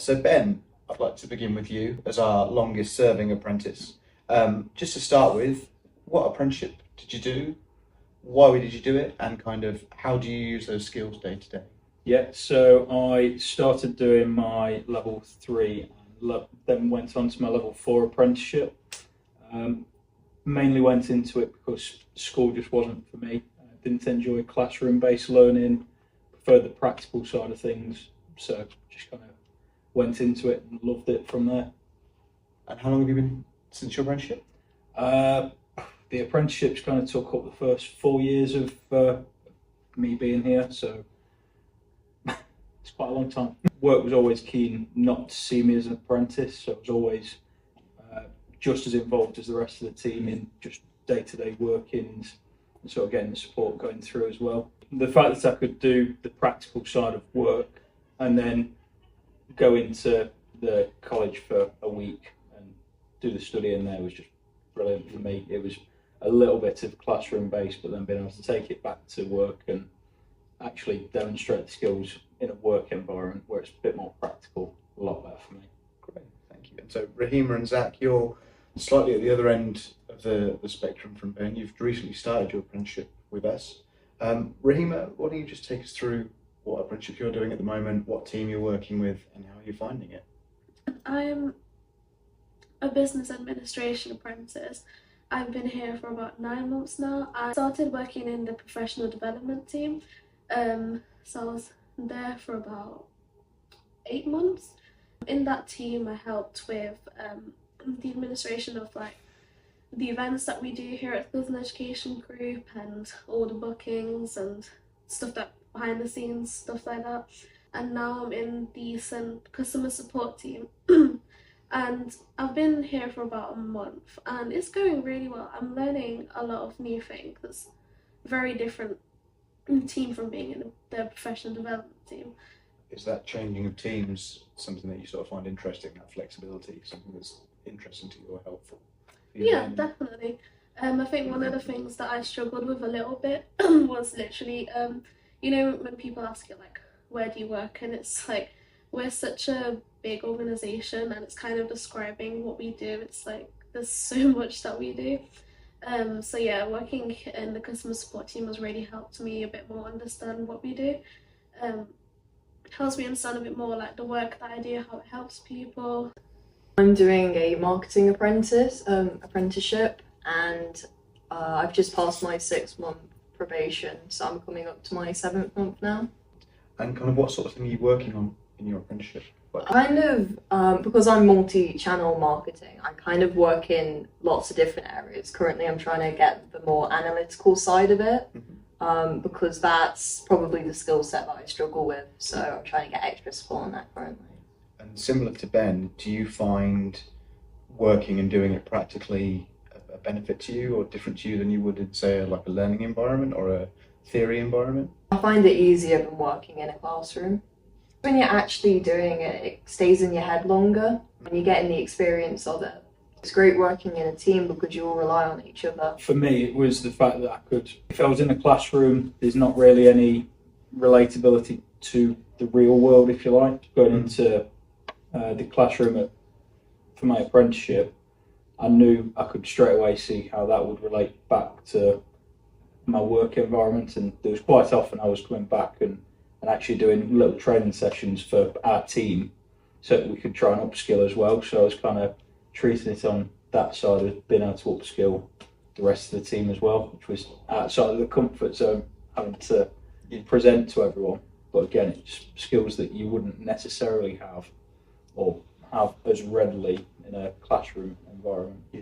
So Ben, I'd like to begin with you as our longest serving apprentice. Just to start with, what apprenticeship did you do? Why did you do it? And kind of how do you use those skills day to day? Yeah, so I started doing my level 3 and then went on to my level 4 apprenticeship. Mainly went into it because school just wasn't for me. I didn't enjoy classroom-based learning, preferred the practical side of things, so just kind of went into it and loved it from there. And how long have you been since your apprenticeship? The apprenticeships kind of took up the first 4 years of me being here, so it's quite a long time. Work was always keen not to see me as an apprentice, so I was always just as involved as the rest of the team in just day-to-day workings and sort of getting the support going through as well. The fact that I could do the practical side of work and then go into the college for a week and do the study in there was just brilliant for me. It was a little bit of classroom based, but then being able to take it back to work and actually demonstrate the skills in a work environment where it's a bit more practical, a lot better for me. Great, thank you. And so Rahima and Zach, you're slightly at the other end of the spectrum from Ben. You've recently started your apprenticeship with us. Rahima, why don't you just take us through what apprenticeship you're doing at the moment, what team you're working with, and how you're finding it? I'm a business administration apprentice. I've been here for about 9 months now. I started working in the professional development team, so I was there for about 8 months. In that team I helped with the administration of like the events that we do here at the Skills and Education Group and all the bookings and stuff that behind the scenes, stuff like that. And now I'm in the customer support team. And I've been here for about a month and it's going really well. I'm learning a lot of new things. It's very different team from being in the professional development team. Is that changing of teams something that you sort of find interesting, that flexibility, something that's interesting to you or helpful? Yeah, definitely. I think one of the things that I struggled with a little bit was literally, you know, when people ask you like, where do you work? And it's like, we're such a big organisation and it's kind of describing what we do. It's like, there's so much that we do. So yeah, working in the customer support team has really helped me a bit more understand what we do. Helps me understand a bit more like the work that I do, how it helps people. I'm doing a marketing apprenticeship, and I've just passed my 6-month probation, so I'm coming up to my 7th month now. And kind of what sort of thing are you working on in your apprenticeship? Kind of, because I'm multi-channel marketing, I kind of work in lots of different areas. Currently I'm trying to get the more analytical side of it, because that's probably the skill set that I struggle with, so I'm trying to get extra support on that currently. And similar to Ben, do you find working and doing it practically a benefit to you or different to you than you would in, say, like a learning environment or a theory environment? I find it easier than working in a classroom. When you're actually doing it, it stays in your head longer and you're getting the experience of it. It's great working in a team because you all rely on each other. For me, it was the fact that I could, if I was in a classroom, there's not really any relatability to the real world, if you like. Going into the classroom for my apprenticeship, I knew I could straight away see how that would relate back to my work environment, and there was quite often I was coming back and actually doing little training sessions for our team so that we could try and upskill as well. So I was kind of treating it on that side of being able to upskill the rest of the team as well, which was outside of the comfort zone, having to present to everyone. But again, it's skills that you wouldn't necessarily have or have as readily in a classroom environment.